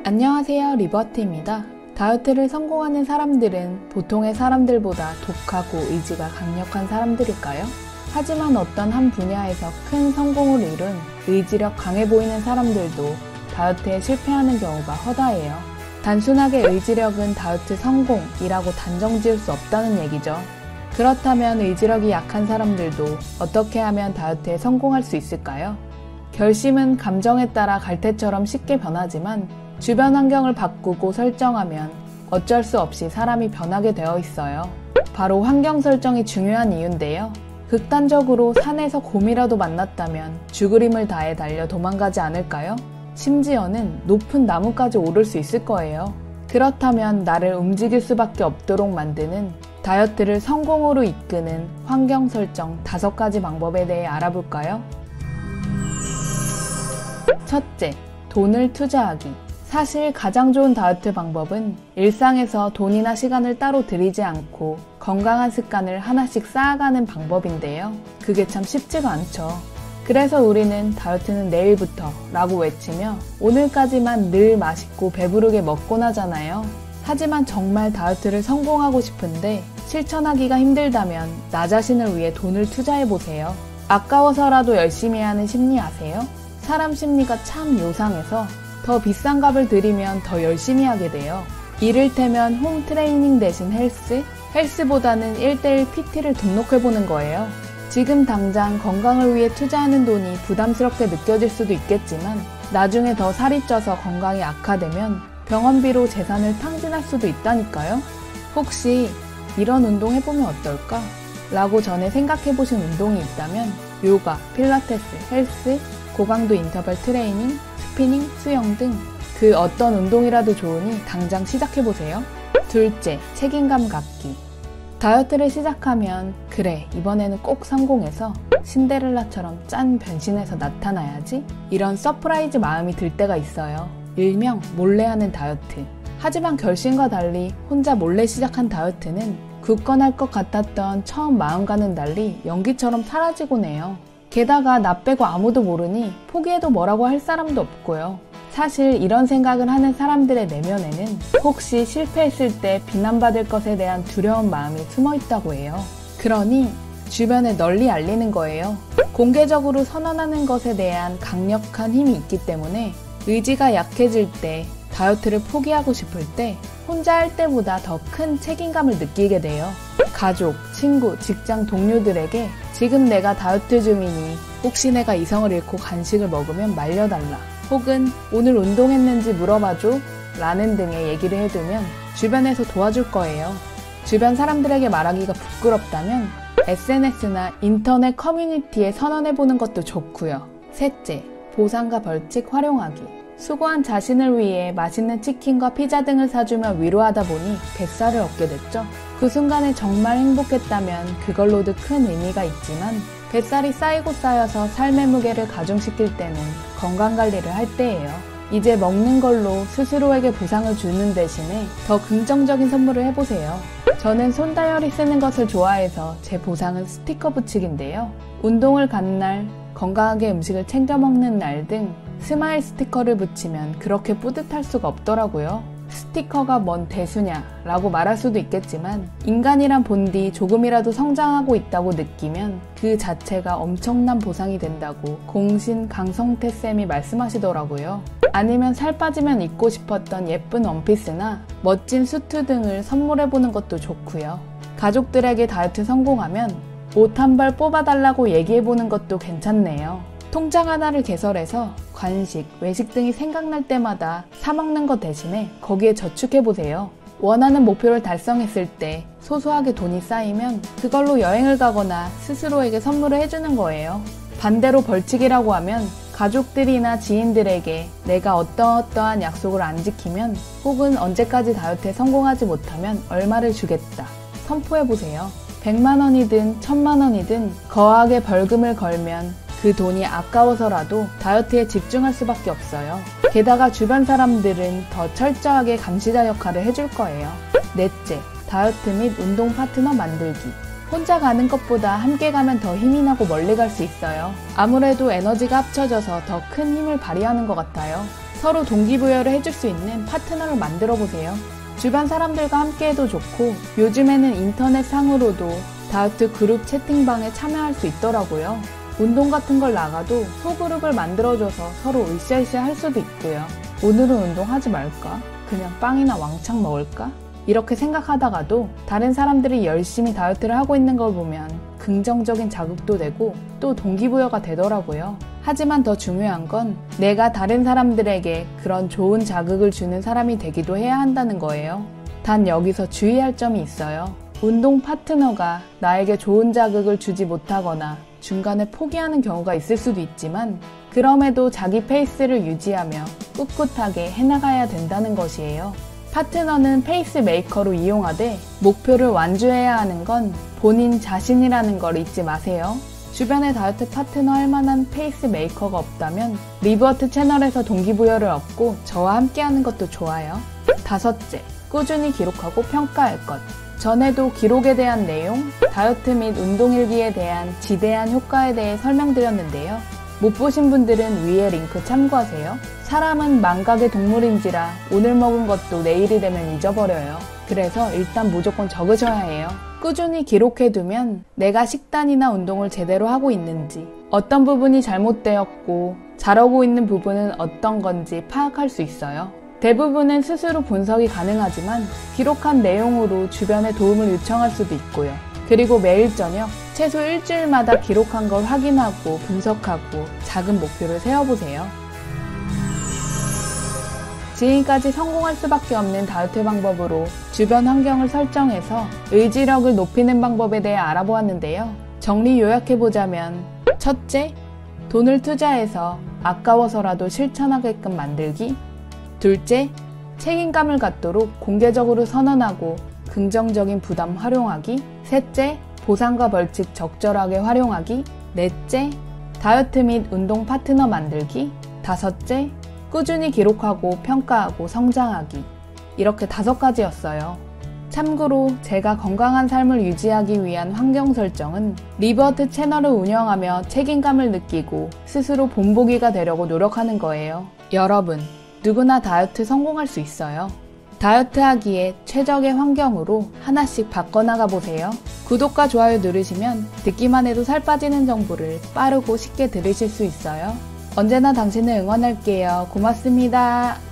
안녕하세요, 리버트입니다. 다이어트를 성공하는 사람들은 보통의 사람들보다 독하고 의지가 강력한 사람들일까요? 하지만 어떤 한 분야에서 큰 성공을 이룬 의지력 강해 보이는 사람들도 다이어트에 실패하는 경우가 허다해요. 단순하게 의지력은 다이어트 성공이라고 단정 지을 수 없다는 얘기죠. 그렇다면 의지력이 약한 사람들도 어떻게 하면 다이어트에 성공할 수 있을까요? 결심은 감정에 따라 갈대처럼 쉽게 변하지만 주변 환경을 바꾸고 설정하면 어쩔 수 없이 사람이 변하게 되어 있어요. 바로 환경 설정이 중요한 이유인데요. 극단적으로 산에서 곰이라도 만났다면 죽을 힘을 다해 달려 도망가지 않을까요? 심지어는 높은 나무까지 오를 수 있을 거예요. 그렇다면 나를 움직일 수밖에 없도록 만드는 다이어트를 성공으로 이끄는 환경 설정 5가지 방법에 대해 알아볼까요? 첫째, 돈을 투자하기. 사실 가장 좋은 다이어트 방법은 일상에서 돈이나 시간을 따로 들이지 않고 건강한 습관을 하나씩 쌓아가는 방법인데요. 그게 참 쉽지가 않죠. 그래서 우리는 다이어트는 내일부터 라고 외치며 오늘까지만 늘 맛있고 배부르게 먹곤 하잖아요. 하지만 정말 다이어트를 성공하고 싶은데 실천하기가 힘들다면 나 자신을 위해 돈을 투자해보세요. 아까워서라도 열심히 하는 심리 아세요? 사람 심리가 참 요상해서 더 비싼 값을 들이면 더 열심히 하게 돼요. 이를테면 홈 트레이닝 대신 헬스보다는 1:1 PT를 등록해보는 거예요. 지금 당장 건강을 위해 투자하는 돈이 부담스럽게 느껴질 수도 있겠지만 나중에 더 살이 쪄서 건강이 악화되면 병원비로 재산을 탕진할 수도 있다니까요. 혹시 이런 운동 해보면 어떨까? 라고 전에 생각해보신 운동이 있다면 요가, 필라테스, 헬스, 고강도 인터벌 트레이닝, 스피닝, 수영 등 그 어떤 운동이라도 좋으니 당장 시작해보세요. 둘째, 책임감 갖기. 다이어트를 시작하면 그래, 이번에는 꼭 성공해서 신데렐라처럼 짠 변신해서 나타나야지? 이런 서프라이즈 마음이 들 때가 있어요. 일명 몰래 하는 다이어트. 하지만 결심과 달리 혼자 몰래 시작한 다이어트는 굳건할 것 같았던 처음 마음과는 달리 연기처럼 사라지곤 해요. 게다가 나 빼고 아무도 모르니 포기해도 뭐라고 할 사람도 없고요. 사실 이런 생각을 하는 사람들의 내면에는 혹시 실패했을 때 비난받을 것에 대한 두려운 마음이 숨어 있다고 해요. 그러니 주변에 널리 알리는 거예요. 공개적으로 선언하는 것에 대한 강력한 힘이 있기 때문에 의지가 약해질 때, 다이어트를 포기하고 싶을 때 혼자 할 때보다 더 큰 책임감을 느끼게 돼요. 가족, 친구, 직장 동료들에게 지금 내가 다이어트 중이니 혹시 내가 이성을 잃고 간식을 먹으면 말려달라. 혹은 오늘 운동했는지 물어봐줘 라는 등의 얘기를 해두면 주변에서 도와줄 거예요. 주변 사람들에게 말하기가 부끄럽다면 SNS나 인터넷 커뮤니티에 선언해보는 것도 좋고요. 셋째, 보상과 벌칙 활용하기. 수고한 자신을 위해 맛있는 치킨과 피자 등을 사주며 위로하다 보니 뱃살을 얻게 됐죠. 그 순간에 정말 행복했다면 그걸로도 큰 의미가 있지만 뱃살이 쌓이고 쌓여서 삶의 무게를 가중시킬 때는 건강관리를 할 때예요. 이제 먹는 걸로 스스로에게 보상을 주는 대신에 더 긍정적인 선물을 해보세요. 저는 손 다이어리 쓰는 것을 좋아해서 제 보상은 스티커 붙이기인데요. 운동을 간 날, 건강하게 음식을 챙겨 먹는 날 등 스마일 스티커를 붙이면 그렇게 뿌듯할 수가 없더라고요. 스티커가 뭔 대수냐 라고 말할 수도 있겠지만 인간이란 본디 조금이라도 성장하고 있다고 느끼면 그 자체가 엄청난 보상이 된다고 공신 강성태 쌤이 말씀하시더라고요. 아니면 살 빠지면 입고 싶었던 예쁜 원피스나 멋진 수트 등을 선물해보는 것도 좋고요. 가족들에게 다이어트 성공하면 옷 한 벌 뽑아달라고 얘기해보는 것도 괜찮네요. 통장 하나를 개설해서 간식, 외식 등이 생각날 때마다 사 먹는 것 대신에 거기에 저축해보세요. 원하는 목표를 달성했을 때 소소하게 돈이 쌓이면 그걸로 여행을 가거나 스스로에게 선물을 해주는 거예요. 반대로 벌칙이라고 하면 가족들이나 지인들에게 내가 어떠한 약속을 안 지키면 혹은 언제까지 다이어트에 성공하지 못하면 얼마를 주겠다 선포해보세요. 100만 원이든 1000만 원이든 거하게 벌금을 걸면 그 돈이 아까워서라도 다이어트에 집중할 수밖에 없어요. 게다가 주변 사람들은 더 철저하게 감시자 역할을 해줄 거예요. 넷째, 다이어트 및 운동 파트너 만들기. 혼자 가는 것보다 함께 가면 더 힘이 나고 멀리 갈 수 있어요. 아무래도 에너지가 합쳐져서 더 큰 힘을 발휘하는 것 같아요. 서로 동기부여를 해줄 수 있는 파트너를 만들어 보세요. 주변 사람들과 함께해도 좋고 요즘에는 인터넷 상으로도 다이어트 그룹 채팅방에 참여할 수 있더라고요. 운동 같은 걸 나가도 소그룹을 만들어줘서 서로 으쌰으쌰 할 수도 있고요. 오늘은 운동하지 말까? 그냥 빵이나 왕창 먹을까? 이렇게 생각하다가도 다른 사람들이 열심히 다이어트를 하고 있는 걸 보면 긍정적인 자극도 되고 또 동기부여가 되더라고요. 하지만 더 중요한 건 내가 다른 사람들에게 그런 좋은 자극을 주는 사람이 되기도 해야 한다는 거예요. 단 여기서 주의할 점이 있어요. 운동 파트너가 나에게 좋은 자극을 주지 못하거나 중간에 포기하는 경우가 있을 수도 있지만 그럼에도 자기 페이스를 유지하며 꿋꿋하게 해나가야 된다는 것이에요. 파트너는 페이스 메이커로 이용하되 목표를 완주해야 하는 건 본인 자신이라는 걸 잊지 마세요. 주변에 다이어트 파트너 할 만한 페이스 메이커가 없다면 리버트 채널에서 동기부여를 얻고 저와 함께하는 것도 좋아요. 5째, 꾸준히 기록하고 평가할 것. 전에도 기록에 대한 내용, 다이어트 및 운동일기에 대한 지대한 효과에 대해 설명드렸는데요. 못 보신 분들은 위에 링크 참고하세요. 사람은 망각의 동물인지라 오늘 먹은 것도 내일이 되면 잊어버려요. 그래서 일단 무조건 적으셔야 해요. 꾸준히 기록해두면 내가 식단이나 운동을 제대로 하고 있는지, 어떤 부분이 잘못되었고 잘하고 있는 부분은 어떤 건지 파악할 수 있어요. 대부분은 스스로 분석이 가능하지만 기록한 내용으로 주변에 도움을 요청할 수도 있고요. 그리고 매일 저녁 최소 일주일마다 기록한 걸 확인하고 분석하고 작은 목표를 세워보세요. 지금까지 성공할 수밖에 없는 다이어트 방법으로 주변 환경을 설정해서 의지력을 높이는 방법에 대해 알아보았는데요. 정리 요약해보자면 첫째, 돈을 투자해서 아까워서라도 실천하게끔 만들기. 둘째, 책임감을 갖도록 공개적으로 선언하고 긍정적인 부담 활용하기. 셋째, 보상과 벌칙 적절하게 활용하기. 넷째, 다이어트 및 운동 파트너 만들기. 다섯째, 꾸준히 기록하고 평가하고 성장하기. 이렇게 5가지였어요. 참고로 제가 건강한 삶을 유지하기 위한 환경 설정은 리버트 채널을 운영하며 책임감을 느끼고 스스로 본보기가 되려고 노력하는 거예요. 여러분, 누구나 다이어트 성공할 수 있어요. 다이어트 하기에 최적의 환경으로 하나씩 바꿔나가 보세요. 구독과 좋아요 누르시면 듣기만 해도 살 빠지는 정보를 빠르고 쉽게 들으실 수 있어요. 언제나 당신을 응원할게요. 고맙습니다.